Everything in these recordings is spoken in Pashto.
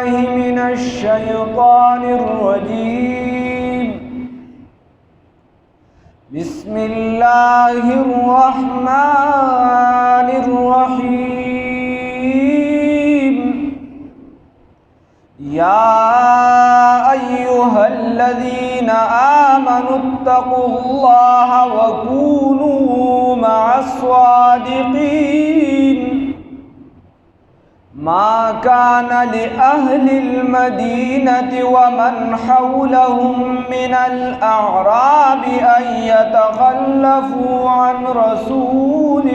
بالله من الشيطان الرجيم. بسم الله الرحمن الرحيم. يا أيها الذين آمنوا اتقوا الله وكونوا مع الصادقين. ما كان لأهل المدينة ومن حولهم من الأعراب أن يتخلفوا عن رسول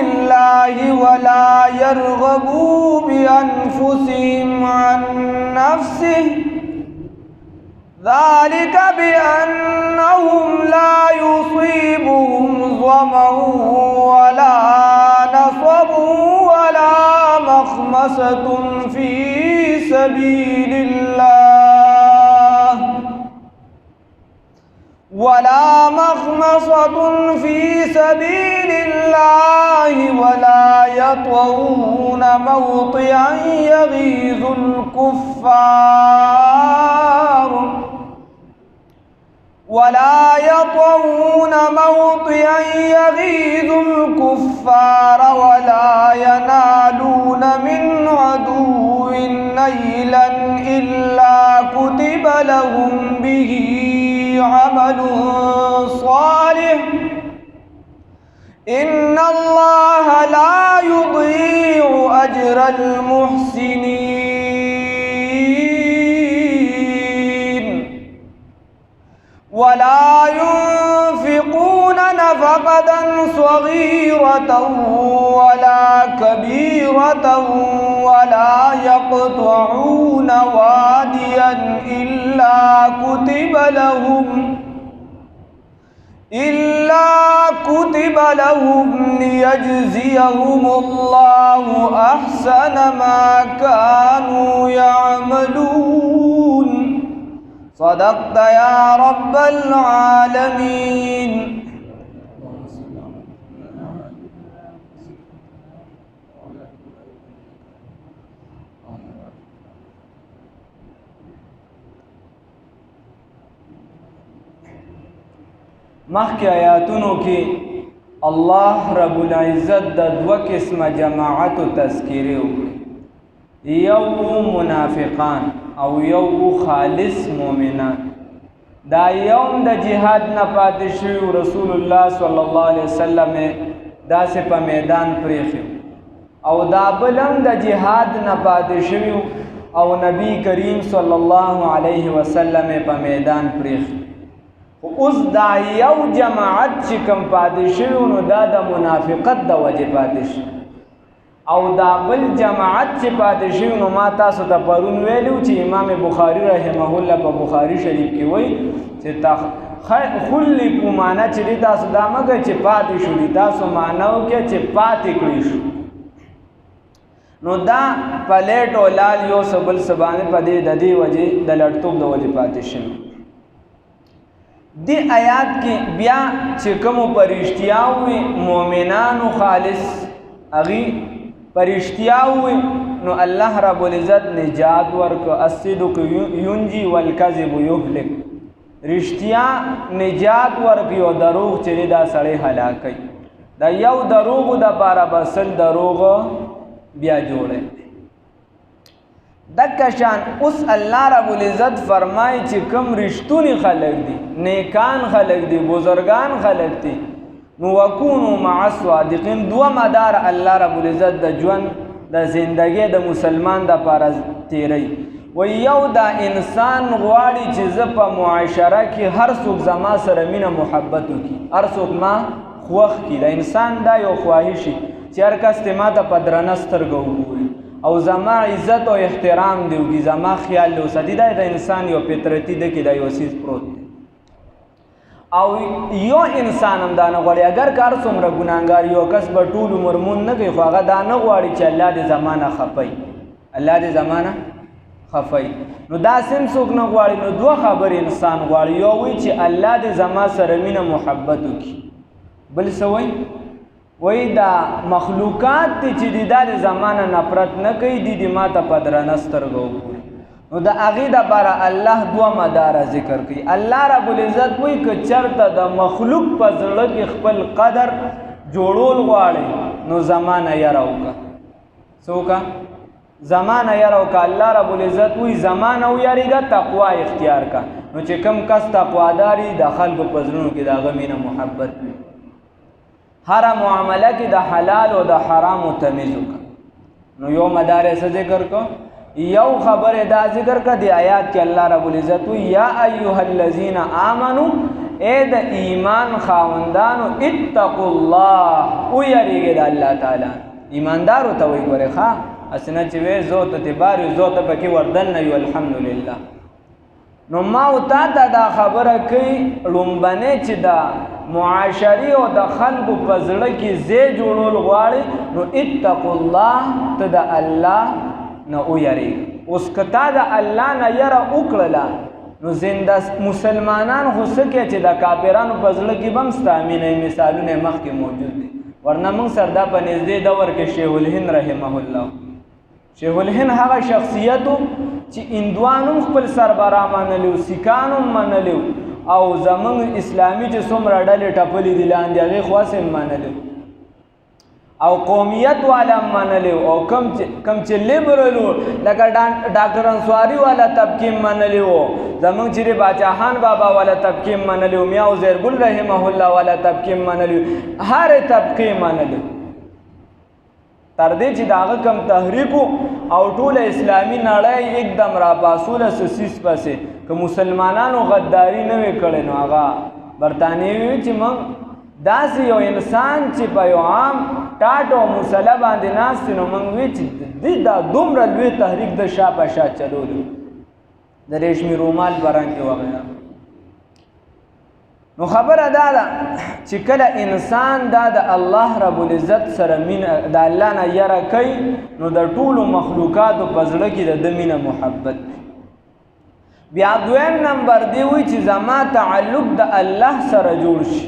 الله ولا يرغبوا بأنفسهم عن نفسه، ذلك بأنهم لا يصيبهم ظمأ ولا نصب ولا مخمصة في سبيل الله ولا يطؤون موطئا يغيظ الكفار ولا ينالون من عدو نيلا إلا كتب لهم به عمل صالح، إن الله لا يضيع أجر المحسنين. ولا ينفقون نفقة صغيرة ولا كبيرة ولا يقطعون واديا إلا كتب لهم ليجزيهم الله أحسن ما كانوا يعملون. صدقت يا رب العالمين. مخکې آیاتونو کې الله رب العزت د دوه قسمه جماعتو تذکیره وکړي، یو منافقان او یو خالص مؤمنان. دا یوم د جهاد نه پاتې شوي رسول الله صلی الله علیه وسلم داسې په میدان پریښي، او دا بل هم د جهاد نه پاتې شوي او نبی کریم صلی الله علیه وسلم په میدان پریښي. اوس دا یو جماعت چې کوم پاتې شوي نو دا د منافقت د وجې پاتې شي، او دا بل جماعت چې پاتې شوي نو ما تاسو ته پرون ویلو چې امام بخاري رحمه الله په بخاري شریف کې وایي چې خلقو معنا چې دی تاسو دا مه کوئ چې پاتې شو دي، تاسو معنا وکړئ چې پاتې کړي شو. نو دا پلیټ او لال یو څه بل څه باندې په دې د دې وجې د لړتوب د وجې پاتې شوي. دی آیات کې بیا چې کومو پرشتیا وي مؤمنانو خالص اغي پرشتیا وي نو الله رب العزت نجات ورکو. الصدق ينجي والكذب يهلك. رشتیا نجات ورکي او دروغ چې دا سړی هلاکي. دا یو دروغ د بارا بسل دروغ بیا جوړه دکشان. اوس الله رب العزت فرمای چې کم رشتونی خلق دي، نیکان خلق دي، بزرگان خلق دي، نو وکونو مع الصادقین. دو مدار الله رب العزت د ژوند د زندګۍ د مسلمان د پاره تیری. و یو دا انسان غواړي چې زه په معاشره کې هر څوک زما سره مینه محبت وکړي، هر څوک ما خوښ کړي. د انسان دا یو خواهشي چې هر کس ته ماته په درنه سترګه وګوري او زما عزت او احترام دی وکړي، زما خیال دی وساتي. دا د انسان یو فطرتي ده کې دا یو څیز پروت دی. او یو انسان هم دا نه غواړي اگر کار څومره ګناهګار یو کس به ټول عمر مون نه کوي، خو هغه دا نه غواړي چې الله دې زمانه خفي، الله دې زمانه خفي. نو دا سم څوک نه غواړي. نو دوه خبر انسان غواړي، یو وی چې الله دې زما سره مینه محبت وکړي، بل څه وایي وای دا مخلوقات دي چې د دې زمانه نفرت نه کوي دي ماته په درنه سترګو ګوري. نو د هغې دپاره الله دوه مداره ذکر کوي. الله رب العزت وایي که چېرته د مخلوق په زړه کې خپل قدر جوړول غواړئ نو زمانه یره وکړه. څه وکړه؟ زمانه یره وکړه. الله رب العزت وایي زمانه ویارېږه، تقوا اختیار کړه. نو چې کم کس تقوادار وي د خلکو په زړونو کې د هغه مینه محبت وي. هره معامله کې د حلال او د حرامو تمیز وکړه. نو یو مدار یې څه ذکر کړه؟ یو خبر دا ذکر کړه د آیات کې الله رب العزت وایي یا ایها الذین آمنو اے د ایمان خاوندانو اتقوا الله ویریږئ د الله تعالی. ایماندارو ته وایي ګورئ ښه هسې نه چې وی زو ته تبار یو زو ته پکې وردن نه یو الحمدلله. نو ما او تا ته دا خبره کوي لومبنې چې دا معاشري او د خلکو په زړه کې ځای جوړول غواړي نو اتقوا الله ته د الله نه ویریږئ. اوس که تا د الله نه یره وکړله نو زنده مسلمانان خو څه کوي چې د کافرانو په زړه کې به هم ستا مینه مثالونه مخکې موجود دي. ورنه موږ سره دا په نږدې دور کې شیخ الهند رحمه الله، شیخ الهند هغه شخصیت چې هندوانو خپل سربرا منلی و، سیکان هم منلی و، او زمونږ اسلامي چې څومره ډلې ټپلې دي لاندې هغې خو هسې هم منلی او قومیت والا منلی او کم چې لیبرل و لکه ډاکټر انصاري والا طبقې منلی و، زمونږ چې د باچاخان بابا والا طبقې منلی و، میاں زیرګل رحمه الله والا طبقې منلی و، هرې طبقې منلی و. تر دې چې د هغه کم تحریک او ټوله اسلامي نړۍ एकदम راپاسوله سسیس پسې که مسلمانانو غداري نه وی کړی نو هغه برطانیوي وي چې موږ داسې یو انسان چې په یو عام ټاټ او مسله باندې ناست نو موږ وی چې دا دومره لوی تحریک د شا په شا چلولو د ریشمي رومال برانکې وغیره. نو خبره دا ده چې کله انسان دا د الله رب العزت سره مینه د الله نه یره کوي نو د ټولو مخلوقاتو په زړه کې د ده مینه محبت. بیا دویم نمبر دی وایي چې زما تعلق د الله سره جوړ شي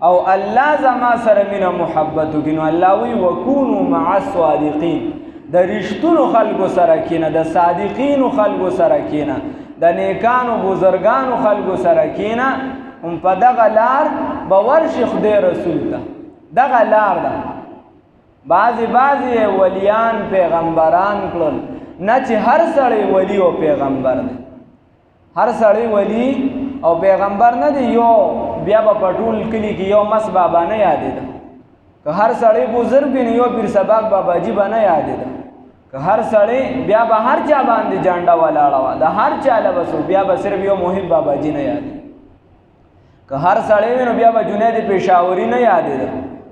او الله زما سره مینه محبت وکړي. نو الله وایي وکونو مع الصادقین، د رښتونو خلکو سره کینه، د صادقینو خلکو سره کینه، د نیکانو بزرګانو خلکو سره کینه. هم په دغه لار به ورشي خدای رسول ته. دغه لار ده. بعضې ولیان پیغمبران کړل، نه چې هر سړی ولی او پیغمبر دی. هر سړی ولی او پیغمبر نه دی. یو بیا به په ټول کلي کې یو مس بابا نه یادېده. که هر سړی بزرګ وي نو یو پیر سباق باباجي به نه یادېده. که هر سړی بیا به هر چا باندې جانډه ولاړه وه، د هر چا له به بیا به صرف یو محب باباجي نه یادېده. که هر سړی وي نو بیا به جنید پېښاوري نه یادېده.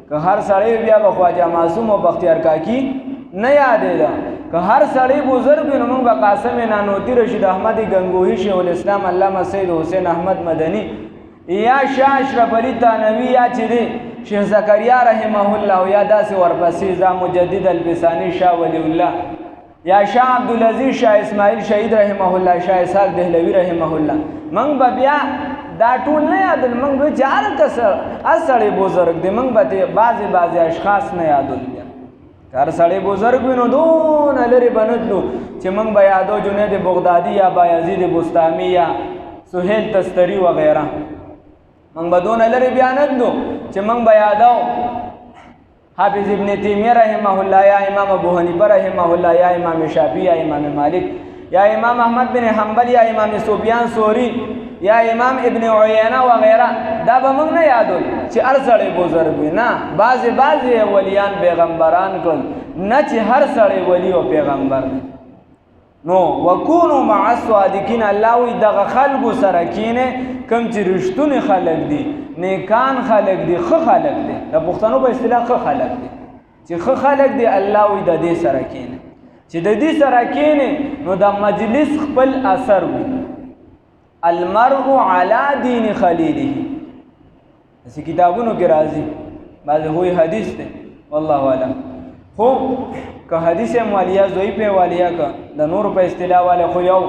که هر سړی بیا به خواجه معصوم او بختیار کاکی نه یادېده. که هر سړی بزرګ وي نو موږ به قاسم نانوتي، رشید احمد گنگوهي، شیخ الاسلام علامه سید حسین احمد مدني، یا شاه اشرف علي تانوي، یا چې دی شیخ زکریا رحمه الله، یا داسې ورپسې ځا مجدد البساني شاه ولی الله، یا شاه عبدالعزیز شاه اسماعیل شهید رحمه الله، شاه اسحاق دهلوي رحمه الله. موږ به بیا دا ټول نه یادول. موږ به چې هر کس هر سړی بزرګ دی موږ به بعضې اشخاص نه یادول. بیا که هر سړی بزرګ وي نو دونه لرې به نه تلو چې موږ به یادو جنید بغدادي یا بایزید بستامي یا سهیل تستري وغیره. موږ به دونه لرې بیا نه تلو چې موږ به یادو حافظ ابن تیمیه رحمه الله، یا امام ابو حنیفه رحمه الله، یا امام شافعي، یا امام مالک، یا امام احمد بن حنبل، یا امام سفیان ثوری، یا امام ابن عیینه وغیره. دا به موږ نه یادول چې هر سړی بزرګ وي. نه، بعضې ولیان پیغمبران کړل، نه چې هر سړی ولی او پیغمبر دی. نو وکونو مع الصادقین، الله وایي دغه خلکو سره کینې کوم چې رښتونې خلک دي، نیکان خلک دي، ښه خلک دي. د پښتنو په اصطلاح ښه خلک دي چې ښه خلک دي. الله وایي د دې سره کینې. چې د دې سره کینې نو د مجلس خپل اثر وي. المرء علی دین خلیله، داسې کتابونو کې راځي، بعضې خو حدیث دی والله اعلم. خو که حدیث هم والیا ضعیف یې والیا که د نورو په اصطلاح والی، خو یو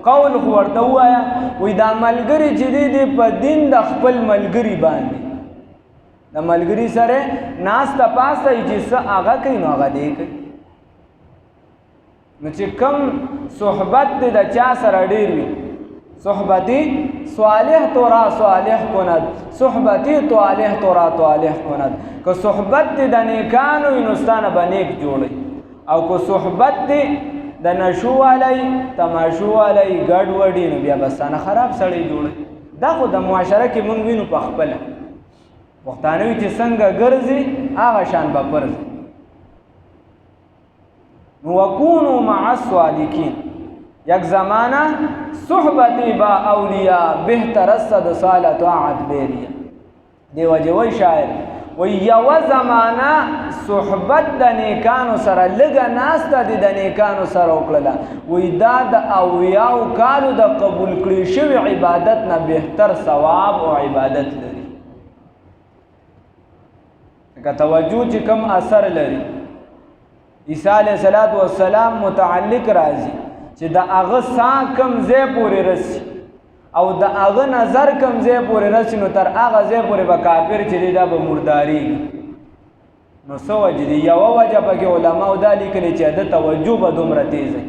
قول خو ورته ووایه وایي دا ملګري چې دی په دین د خپل ملګري باندې د ملګري سره ناسته پاسته چې څه هغه کوي نو هغه دی کوي. نو چې کم صحبت دی د چا سره ډېر وي، صحبتی صالح تورا صالح کند، صحبتی طالح تورا طالح کند. که صحبت دی د نیکانو وي نو ستانه به نیک جوړي، او که صحبت دی د نشو والی تماشو والی ګډوډي نو بیا به ستانه خراب سړی جوړي. دا خو د معاشره کې مونږ وینو په خپله پښتانه وي چې څنګه ګرځي هغه شان به پرځي. نو وکونو مع الصادقین، یک زمانہ صحبتی با اولیاء بهتر است سال طاعت بیریا. دی وجه وی شاعر وی یو زمانہ صحبت د نیکانو سره لږه ناسته دي د نیکانو سره وکړله، وی دا د اولیاو کالو د قبول کړي شوي عبادت نه بهتر ثواب او عبادت لري. که توجه چې کم اثر لري عیسی علیه السلام متعلق راځي چې د هغه سا کم ځای پورې رسي او د هغه نظر کم ځای پورې رسي نو تر هغه ځای پورې به کافر چې دی دا به مردارېږي. نو څه وجه دي؟ یوه وجه پکې علماو دا لیکلې چې د توجه به دومره تیز وي،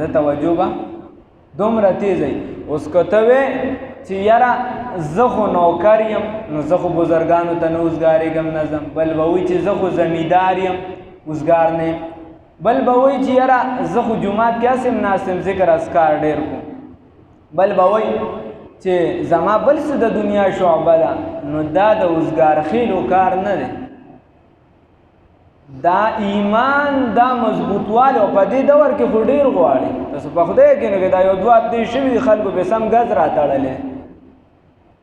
د توجه به دومره تیز وي. اوس که ته وې چې یاره زه خو نوکر یم نو زه خو بزرګانو ته نه اوزګارېږم نه ځم، بل به وایي چې زه خو زمیندار یم اوزګار نه یم، بل به وایي چې یاره زه خو جومات کې هسې ناست یم ذکر اذکار ډېر کوم، بل به وایي چې زما بل څه د دنیا شعبه ده. نو دا د اوزګار خیلو کار نه دی، دا ایمان دا مضبوطوالی او په دې دور کې خو ډېر غواړي. تاسو په خدای کې نو دا یو دوه اتې شوي خلکو به سم ګز راتړلی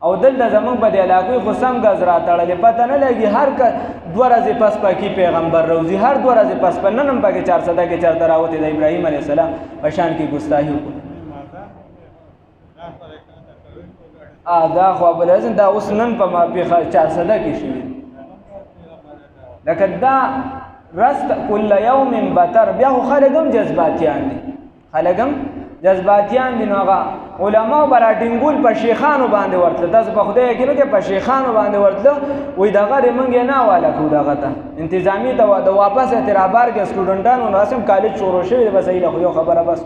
او دلته زمونږ په دې علاقې خو سم ګز راتړلی، پته نه لګي هر دوه ورځې پس پکې پیغمبر روزي، هر دوه ورځې پس په نن هم پکې 400 کې چېرته راوتې د ابراهیم علیه السلام په شان کې ګستاهي وکړو. دا خو ابوالحسن دا اوس نن په پیښه 400 کې شوي، لکه دا رست کل یوم بتر. بیا خو خلک هم جذباتیان دي، خلک هم جذباتیان دي. نو هغه علماو به راټینګول په شیخانو باندې ورتله. تاسو په خدای کې نو کې په شیخانو باندې ورتله وایي دغه د موږ یې نه حواله کړو دغه ته انتظامي ته د واپس اعترابار کې سټوډنټانو نو هسې هم کالج شروع شوی دی. بس ایله خو یو خبره بس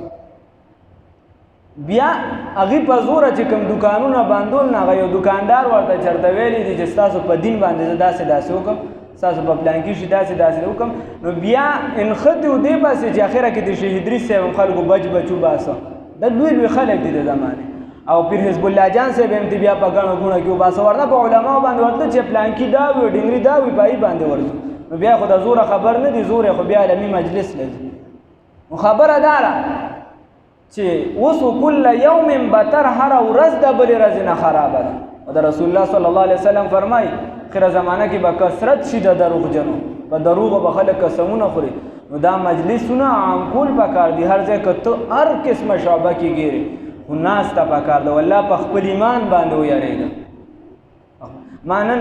بیا هغې په زوره چې کوم دوکانونه بندول نه هغه یو دوکاندار ورته چېرته ویلی دي چې ستاسو په دین باندې زه داسې داسې وکړم، ستاسو په پلانکي شي داسې داسې وکړم. نو بیا انخطې و دې پسې چې اخره کې د شیخ ادریس صاحب هم خلکو بچو باسه، دا لوی خلک دي د زمانې، او پیر حزب الله جان صاحب هم دې بیا په ګڼو ګوڼه کې وباسه، ورنه په علماو باندې ورته چې پلانکي دا وي ډنګري دا وي په باندې ورځو. نو بیا خو د زوره خبر نه دي، زور خو بیا علمي مجلس لري. نو خبره دا ده چې اوس کل یوم بتر، هر ورځ د بلې ورځې نه خرابه ده. او د رسول الله صلی الله علیه وسلم فرمایي آخره زمانه کې به کثرت شي د دروغجنو، په دروغو به خلک قسمونه خوري. نو دا مجلسونه عام کول پکار دي، هر ځای که ته هر قسمه شعبه کې ګیرې خو ناسته پکار ده. والله په خپل ایمان باندې ویاړېږه. ما نن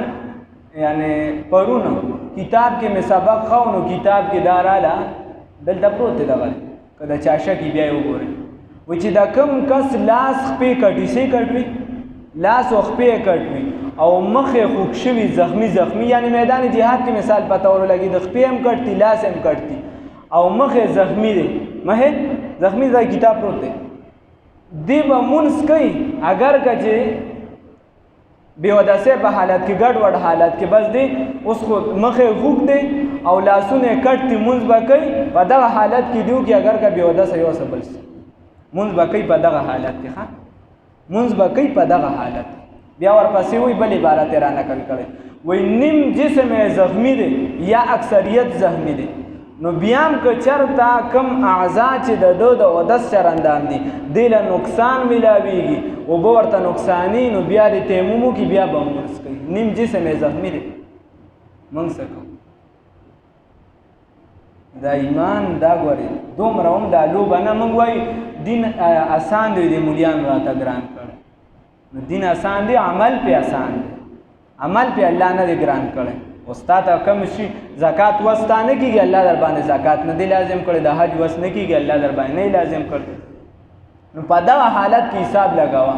یعنې پرونه کتاب کې مې سبق ښه نو کتاب کې دا راله دلته پروت دی دغه که د چا شک بیا یې وګورئ وایي چې دا کوم کس لاس خپې کټ سې کټ وي، لاس او خپې کټ وي او مخې خوږ شوي زخمي یعنې میدان جهاد کې مثال پته ورلګي د خپې هم کټ دي لاس هم کټ دي او مخې زخمي دی، مخې زخمي دا کتاب پروت دی. دی به مونځ کوي اگر که چې بېودسۍ په حالت کې ګډوډ حالت کې بس دی اوس خو مخې خوږ دی او لاسونه یې کټ دي، مونځ به کوي په دغه حالت کې دی چې اگر که بېودسه یو څه بل شي مونځ به کوي په دغه حالت کې، ښه مونځ به کوي په دغه حالت. بیا ورپسې وایي بل عبارت یې را نقل کړی وایي نیم جسم یې زخمي دی یا اکثریت زخمي دی. نو بیا هم که چېرته کم اعضا چې د ده د اودس سره اندام دي دې له نقصان میلاویږي اوبه ورته نقصاني، نو بیا د تیمم وکړي بیا به مونځ کوي. نیم جسم یې زخمي دی، مونږ څه کوو؟ دا ایمان دا ګورې دومره هم دا لوبه نه. موږ وایو دین اسان دی، د مولیانو راته ګران کړی. نو دین اسان دی، عمل پې اسان دی، عمل پې الله نه دی ګران کړی. ستا ته کم شي زکات وس تا نه کېږي، الله در باندې زکات نه دی لازم کړی، د حج وس نه کېږي، الله در باندې نه لازم کړی. نو په دغه حالت کې حساب لګوه.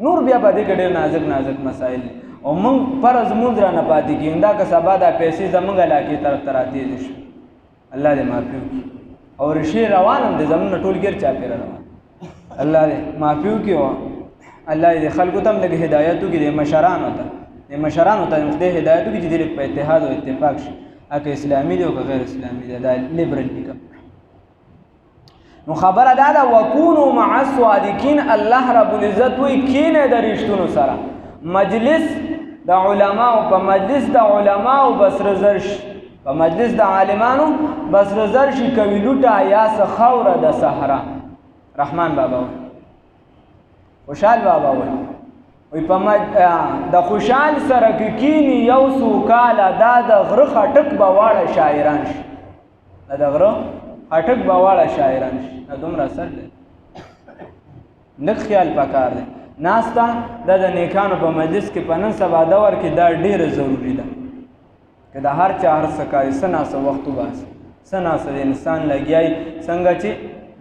نور بیا په دې کې ډېر نازک مسایل دي او موږ فرض مونځ را نه پاتې کېږو دا که سبا دا پیسې زموږ علاقې طرف ته راتېزې شي الله دې معافي وکړي او رشې روان هم دی زموږ نه ټول ګیر چاپېره روان الله دې معافي وکړي او الله دې خلکو ته هم لږ هدایت وکړي د مشرانو ته خدای هدایت وکړي چې دې په اتحاد او اتفاق شي اکه اسلامي دی او که غیر اسلامي دی دا لیبرل دی نو خبره دا ده وکونو مع الصادقین الله رب العزت وی کینه د رښتونو سره مجلس د علماو په مجلس د علماو بسر زرش په مجلس د عالمانو بسر زرش کوي لوټه یا سخوره د صحرا رحمان بابا خوشحال بابا وی په د خوشحال سره کینی یو سو کاله دا د غره خټک به واړه شاعران شي د غره خټک به واړه شاعران شي دومره اثر دی لږ خیال پکار دی ناسته دا د نیکانو په مجلس کې په نن سبا دور کې دا ډېره ضروري ده که د هر چا هر څه کوي څه ناسه وخت وباسي څه ناسه د انسان لګیایي څنګه چې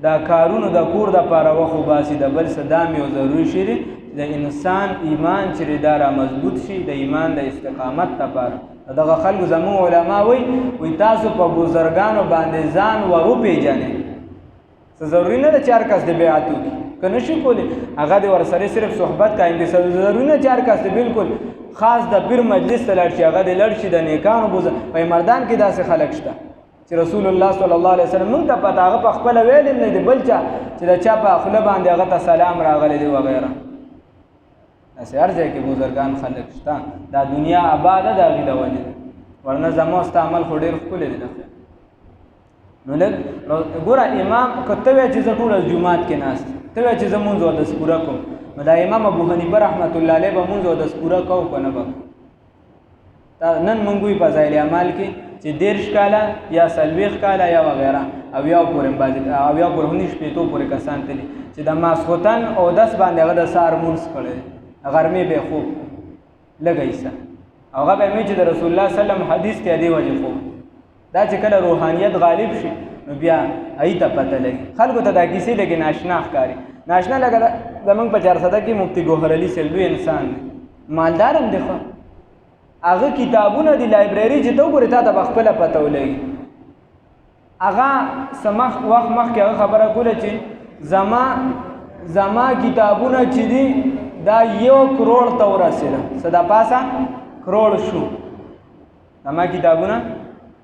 دا کارونو د کور دپاره وخت وباسي د بل څه دا یو ضروري شی دی د انسان ایمان چې دا را مضبوط شي د ایمان د استقامت لپاره دغه خلکو زموږ علما وی تاسو په بزرګانو باندې ځان وروپېژنئ څه ضروري نه ده چې هر کس د بیعت وکړي که نشي کولی هغه د ورسره صرف صحبت قایم دي ضروري نه چې هر کس د بالکل خاص د پیر مجلس ته لاړ شي هغه د لاړ شي د نیکانو په مردان کې داسې خلک شته چې رسول الله صلی الله علیه وسلم موږ ته پته هغه په خپله ویل نه دي بل چا چې د چا په خوله باندې هغه ته سلام راغلی دی وغیره داسې هر ځای کې بزرګان خلک شته دا دنیا آباده د هغې د وجې ده ورنه زما ستا عمل خو ډېر ښکلی دی نو لږ ګوره امام که ته وایې چې زه ټوله جومات کې ناست ته وایې چې زه مونځ اودس پوره کوم نو دا امام ابو حنیفه رحمت الله علیه به مونځ اودس پوره کوو که نه به نن مونږ وایي فضایل اعمال کې چې 30 کاله یا 40 کاله یا وغیره اویا پورې هم شپېتو پورې کسان تلي چې د ماسخوتن اودس باندې هغه د سهار مونځ کړی غرمې به خوب لږ ایسه هغه به مې چې د رسول الله صلی الله حدیث کې دی وجه خوب دا چې کله روحانیت غالب شي نو بیا ای ته پته لګي خلکو ته دا کیسې لګي ناشنا ښکاري ناشنا لګه زمونږ په 400 کې مفتی ګوهر علي صاحب لوی انسان دی مالدار هم دی خو هغه کتابونه دی لایبرري چې ته وګورې تا ته به خپله پته ولګي هغه څه وخت مخکې هغه خبره کوله چې زما کتابونه چې دي دا 1 کروڑ ته ورسېده څه د پاسه کروڑ شو زما کتابونه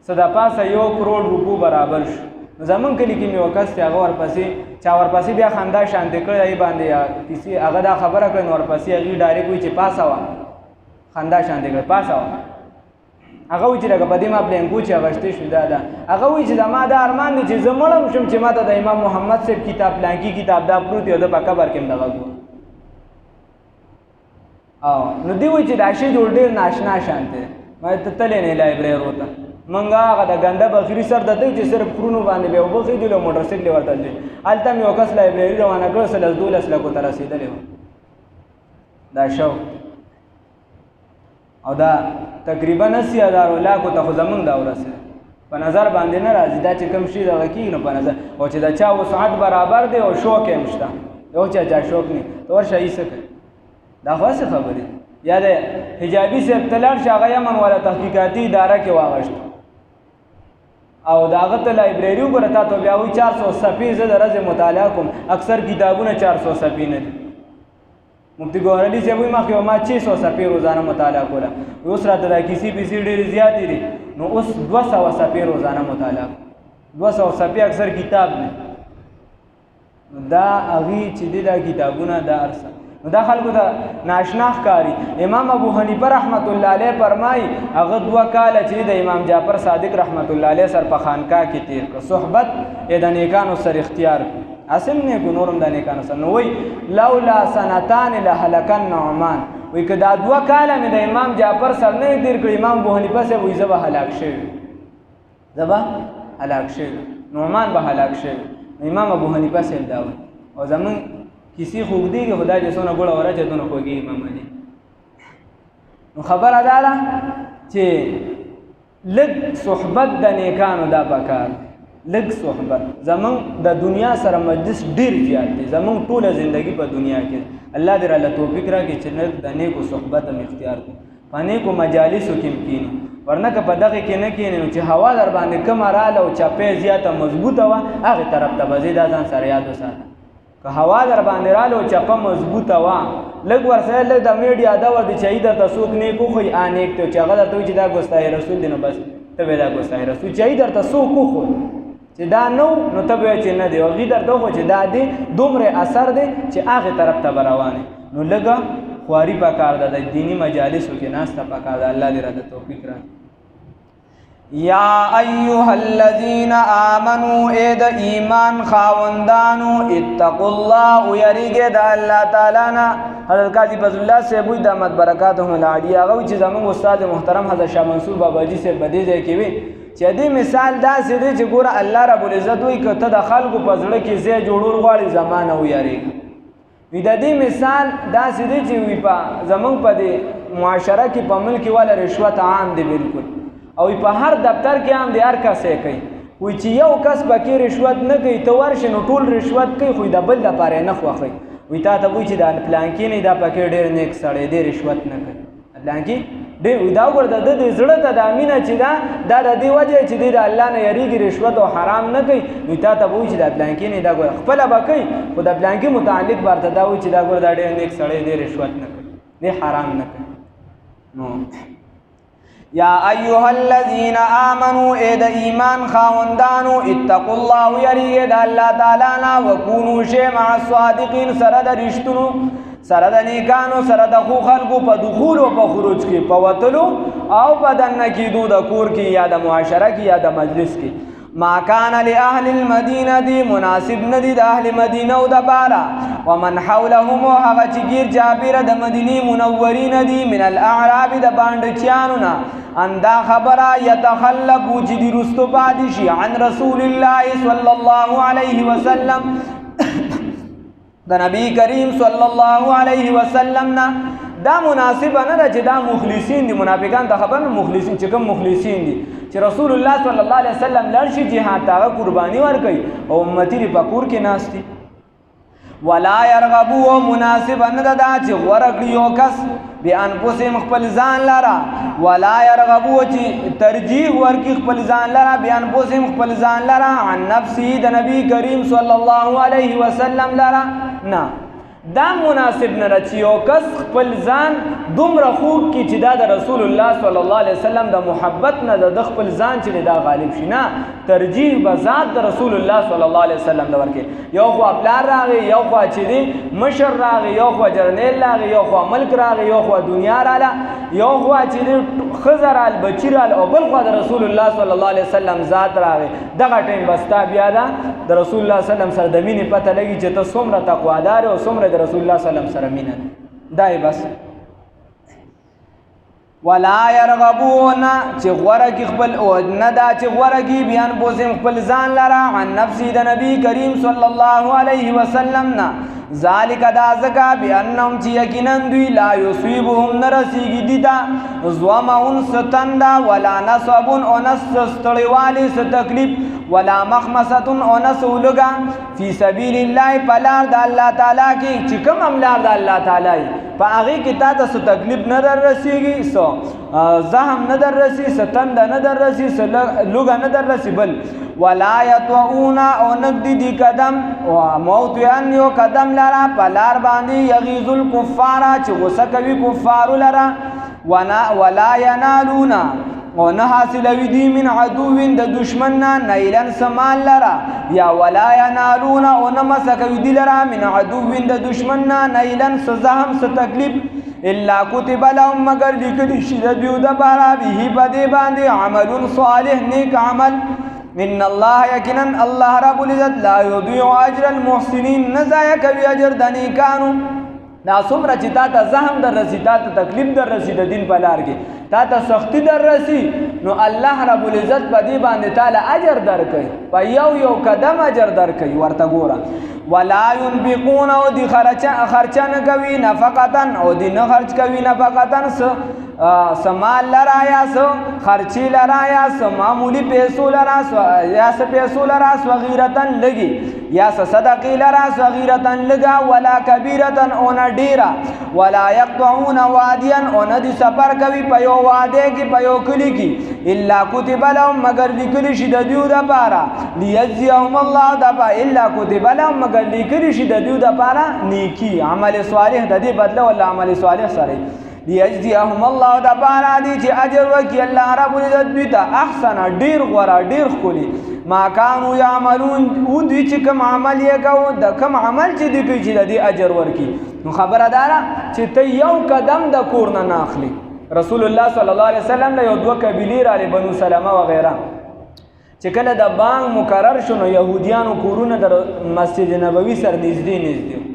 څه د پاسه 1 کروڑ روپو برابر شو زمونږ کلي کې مې یو کس دی هغه ورپسې بیا خندا شانتې کړی هغې باندې کیسې هغه دا خبره کړې نو ورپسې هغې ډایرکټ وایي چې پاسه وه خندا شانتې کړی پاسه وه هغه وایي چې لکه په دې ما پلینکو چې اغوښتې شو دا هغه وایي چې زما دا ارمان دی چې زه مړم شم چې ما ته د امام محمد صاحب کتاب پلانکي کتاب دا پروت یو زه په قبر کې هم دغه ګورم نو دی وایي چې دا شی جوړ ډېر ناشنا شانتې ما ته تللی نه لایبرري ته منګه هغه د ګنده بخیري سر دته چې صرف خرونو باندې به اوبه خېدل او موټر سایکل ورته دی هلته مې یو کس لایبرري روانه کړه 12 لکو ته رسېدلی و دا شوق او دا تقریبا 80,000 لاکو ته خو زمونږ دا ورسېده په نظر باندې نه راځي دا چې کوم شي دغه کېږي نو په نظر او چې د چا وسعت برابر دی او شوق یې هم شته یو چا شوق نه ته ورشه یې څه کوي دا خو هسې خبرې یا د حجابي صاحب ته لاړ شي هغه یمن والا تحقیقاتي اداره کې واغشت او د هغه ته لایبرري وګوره تا ته بیا وایي 400 صفحې زه د ورځې مطالعه کوم اکثر کتابونه 400 صفحې نه دي مفتی ګوهر علي صاحب وایي مخکې ما 600 صفحې روزانه مطالعه کوله اوس راته دا کیسې پیسې ډېرې زیاتې دي نو اوس 200 صفحې روزانه مطالعه 200 صفحې اکثر کتاب دی دا هغې چې دی دا کتابونه دا ارسه نو دا خلکو ته ناشنا ښکاري امام ابو حنیفه رحمت الله علیه فرمایي هغه 2 کاله چې د امام جعفر صادق رحمت الله علیه سره په خانقاه کې تیر کړه صحبت یې د نیکانو سره اختیار کړه اسم نیکو نورم د نیکانو سره نو وایي لولا سنتان لهلک النعمان وایي که دا 2 کاله مې د امام جعفر سره نه تیر کړي امام ابو حنیفه صاحب وایي زه به هلاک شوی نعمان به هلاک شوی امام ابو حنیفه صاحب دا وایي او زمونږ کسی خوب دیگه خدا جسونه گوڑا ورا چه دونه خوگی امام علی نو خبر ادا ده چې لږ صحبت د نیکانو دا پکار لږ صحبت زمونږ د دنیا سره مجلس ډېر زیات دی زمونږ ټوله زندگی په دنیا کې الله دې راله توفیق راکړي چې د نیکو صحبت هم اختیار کړو په نیکو مجالسو کې هم کښېنو ورنه که په دغې کې نه کښېنې نو چې هوا در باندې کمه راله او چپې زیاته مضبوطه وه هغې طرف ته به ځې دا ځان سره یاد وساته که هوا در باندې راله او چپه مضبوطه وه لږ ورسره لږ د میډ یاده ور دي چې ای درته څوک نیک وښیي نیک دی چې هغه درته وایي چې دا ګستاخي رسول دی نو بس ته به دا ګستاخي رسول چې ای درته څوک وښوي چې دا نو ته به چې نه دی او هغې درته وښوي چې دا دی دومره اثر دی چې هغې طرف ته به روان نو لږه خواري پکار ده د دینی مجالسو کې ناسته پکار ده الله دې راته توفیق راکړي یا ایها الذین آمنوا اے د ایمان خاوندانو اتقوا الله ویریږئ د الله تعالی نه حضرت قاضی فضل الله صاحب وایي دامت برکاتهم العالیه هغه وایي چې زموږ استاد محترم حضرت شاه منصور باباجي صاحب په دې ځای کې وي چې دې مثال داسې دی چې ګوره الله رب العزت وایي که ته د خلکو په زړه کې ځای جوړول غواړې زمانه ویریږه وی د دې مثال داسې دی چې وی په زمونږ په دې معاشره کې په ملک والا رشوت عام دی بالکل او په هر دفتر کې هم دی هر کس یې کوي وی چې یو کس پکې رشوت نه کوي ته ورشې نو ټول رشوت کوي خو د بل دپاره یې نه خوښوي وی تا ته وایي چې دا پلانکي نه دا پکې ډېر نیک سړی دی رشوت نه کوي پلانکي ډېر دا وګوره د ده د زړه ته دا مینه چې دا د دې وجه چې دی د الله نه یریږي رشوت او حرام نه کوي نو تا ته به وایي چې دا پلانکي نه دا ګوره خپله به کوي خو د پلانکي متعلق به ورته دا وایي چې دا ګوره دا ډېر نیک سړی دی رشوت نه کوي دی حرام نه کوي نو یا ایها الذین آمنوا اے د ایمان خاوندانو اتقوا الله یریږئ د الله تعالی نه وکونوا شئ مع الصادقین سره د رښتونو سره د نیکانو سره د ښو خلکو په دخول او په خروج کې په وتلو او په دننه کېدو د کور کې یا د معاشره کې یا د مجلس کې ما کان لاهل المدینه دی مناسب ندی د اهل مدینه او د بارا ومن حولهم هغه چې گیر جابر د مدینه منورین دی من الاعراب د باندچیانو نه اندا خبره یتخلفو چې دی رستو پادشي عن رسول الله صلی الله علیه وسلم د نبی کریم صلی الله علیه وسلم نه دا مناسب نه ده چې دا مخلصین دي منافقان ته خبر نه مخلصین چې کوم مخلصین دي چې رسول الله صلی الله علیه وسلم لرشي جهاد ته قربانی ورکړي او امتی لري پکور کې ناشتي ولا يرغبوا مناسب نه ده چې ورګړي یو کس بانفسهم خپل ځان لرا ولا يرغبوا چې ترجیح ورکړي خپل ځان لرا بانفسهم خپل ځان لرا عن نفسه د نبی کریم صلی الله علیه وسلم لرا نه دا مناسب نه چې یو کس خپل ځان دومره خوب کی چې دا د رسول الله صلی الله علیه وسلم د محبت نه د خپل ځان چې دا غالب شي نه ترجیح به ذات د رسول الله صلی الله علیه وسلم د ورکه یو خو خپلار راغی یو خو چې دی مشر راغی یو خو جرنیل راغی یو خو ملک راغی یو خو دنیا رااله یو خو چې دی خزر ال بچیرال او بل خو د رسول الله صلی الله علیه وسلم ذات راغی دغه ټیم بستا بیا دا د رسول الله صلی الله علیه وسلم سره د مینې پته لګي چې ته څومره تقوادار او څومره د رسول الله صلی الله علیه وسلم سره مینه دای بس ولا يرغبون چې غورګي خپل او نه دا چې غورګي بیان بوزم خپل ځان لرا عن نفسي د نبی کریم صلی الله علیه وسلم نا ذالک دا زکا بانهم چې یقینا دوی لا یصيبهم نرسیږي دیدا زوامون ستندا ولا نصب او نستړیوالی ست تکلیف ولا مخمصه او نسولګا فی سبیل الله پلار د الله تعالی کې چې کوم املار د الله تعالی په هغه کې تا ته تکلیف نه در رسیږي سو زهم نه در رسی ستند نه در رسی لوګا نه در رسی بل ولا يطعون او نقد دي قدم او موت ان یو قدم لرا پلار باندې یغیظ الکفار چې غصه کوي کفار لرا ولا ينالون او نه حاصلوي دي من عدو د دشمن نه نیلن سمال لرا یا ولا ينالون او نه مسکوي دي لرا من عدو د دشمن نه نیلن سزهم س تکلیف الا كتب لهم مگر لیکل شي د دیو د بارا به بده باندې عمل صالح نیک عمل ان الله یقینا الله رب العزت لا يضيع اجر المحسنين نزایا کوي اجر د نیکانو دا څومره چې تا ته زخم در رسی، تا ته تکلیف در رسی د دین په لار کې، تا ته سختی در رسی، نو الله رب العزت په دې باندې تعالی اجر درکوي، په یو قدم اجر درکوي. ورته ګوره ولا ينفقون او دی خرچه نه کوي نفقتن، او دی نه خرچ کوي نفقتن سمال لرا یا سو خرچی لرا یا سو معمولی پیسو لرا یا سو پیسو لرا صغیرتن لگی یا سو صدقی لرا صغیرتن لگا ولا کبیرتن اونا ڈیرا ولا یقطعون وادیان اونا دی سفر کوي پیو وادے کی پیو کلی کی الا کتب لهم مگر لکلی شد دیو دا پارا لیجزیهم اللہ دا پا الا کتب لهم مگر لکلی شد دیو دا پارا نیکی عمل صالح دا دی بدل ولا عمل صالح سره لیجزیهم الله دا پارا دی چې اجر وکي الله رب العزت بیتا احسن ډیر غورا ډیر خولی ما کانوا یعملون او دوی چې کوم عمل یې کوو د کوم عمل چې دی کوي چې د دې اجر ورکي. نو خبره دارا چې ته یو قدم د کور نه ناخلی. رسول الله صلی الله علیه وسلم له یو دوه قبیلې را بنو سلمه و غیره چې کله د بانګ مقرر شونه يهوديانو کورونه د مسجد نبوي سره نږدې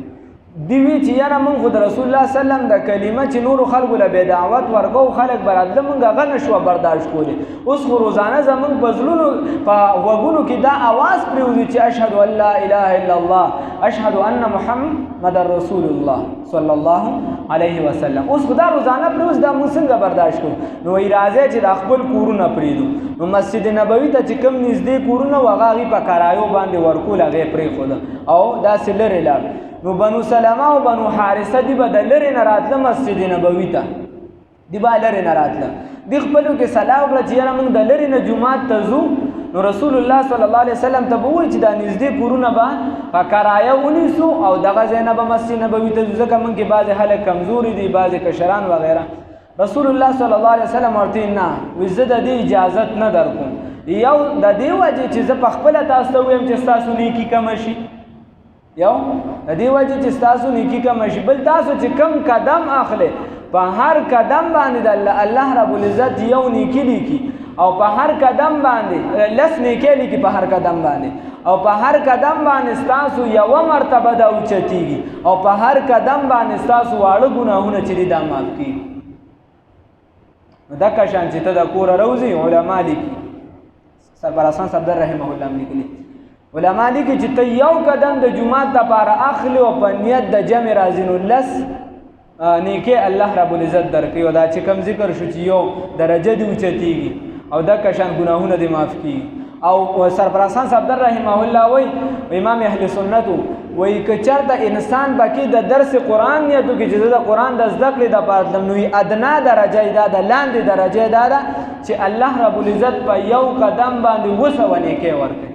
دیوی چې یاره موږ خو د رسول الله سلم د کلمه چې نورو خلکو له بې دعوت ورکو خلک برادله موږ هغه نشوه برداشت کولی. اوس خو روزانه زموږ په زړونو په غوږونو کې دا اواز پرېوځي چې اشهد ان لا اله الا الله اشهد ان محمد رسول الله صلی الله علیه وسلم. اوس خو دا روزانه پرېوځي دا موږ څنګه برداشت کوو؟ نو وایي راځئ چې د خپل کورونه پرېږدو. نو مسجد نبوي ته چې کوم نږدې کورونه وه هغه هغې په کرایو باندې ورکول هغې پرېښوده او داسې لرې لاړ. نو بنو سلمه او بنو حارثه دی به د لرې نه راتله مسجد نبوي ته، دی به لرې نه راتله، دی خپلو کې صلاح وکړه چې یاره موږ د لرې نه جومات ته ځو. نو رسول الله صلی الله علیه وسلم ته به ووایي چې دا نږدې کورونه به په کرایه ونیسو او دغه ځای نه به مسجد نبوي ته ځو، ځکه موږ کې بعضې خلک کمزوري دي، بعضې کشران وغیره. رسول الله صلی الله علیه وسلم ورته نه وایي زه د دې اجازت نه درکوم، یو د دې وجې چې زه په خپله تاسو ته ووایم چې ستاسو نیکي کمه شي، یو د دې وجې چې ستاسو نیکي کمه شي، بل تاسو چې کم قدم اخلئ په هر قدم باندې د الله رب العزت یو نیکي لیکي او په هر قدم باندې لس نیکي لیکي په هر قدم باندې، او په هر قدم باندې ستاسو یوه مرتبه ده اوچتېږي او په هر قدم باندې ستاسو واړه ګناهونه چې دي دا معاف کېږي. نو دکه شان چې ته د کوره روځې علما لیکي، سربراسان صفدر رحمه الله هم لیکلي، علما لیکي چې ته یو قدم د جومات دپاره اخلي او په نیت د جمع راځي نو لس نیکې الله رب العزت درکوي. او دا چې کوم ذکر شو چې یو درجه دې اوچتېږي او دکه شان ګناهونه دې معاف کېږي. او سربراسان صفدر رحمه الله وایي امام اهل سنتو وایي که چېرته انسان پکې د درس قرآن نیت وکړي چې زه د قرآن د زده کړې دپاره تلم، نو ادنا درجه یې دا ده، لاندې درجه یې دا ده چې الله رب العزت په یو قدم باندې 200 نیکۍ ورکوي.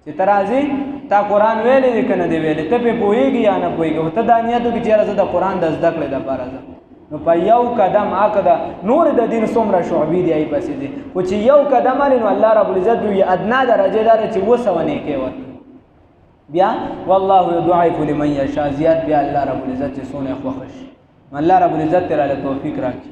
چې ته راځې تا قرآن ویلی دی که نه دی ویلی، ته پرې پوهېږي یا نه پوهېږي، خو ته دا نیت وکړي چې یاره زه د قرآن د زده کړې دپاره ځم، نو په یو قدم هکه ده نور د دین څومره شعبې دي هغې پسې دي، خو چې یو قدم هلې نو الله رب العزت وي ادنا درجه دا ده چې 200 نیکۍ ورکوي. بیا والله یضاعف لمن یشاء، زیات بیا الله رب العزت چې څونه یې خوښه شي. الله رب العزت ترې توفیق راکړي.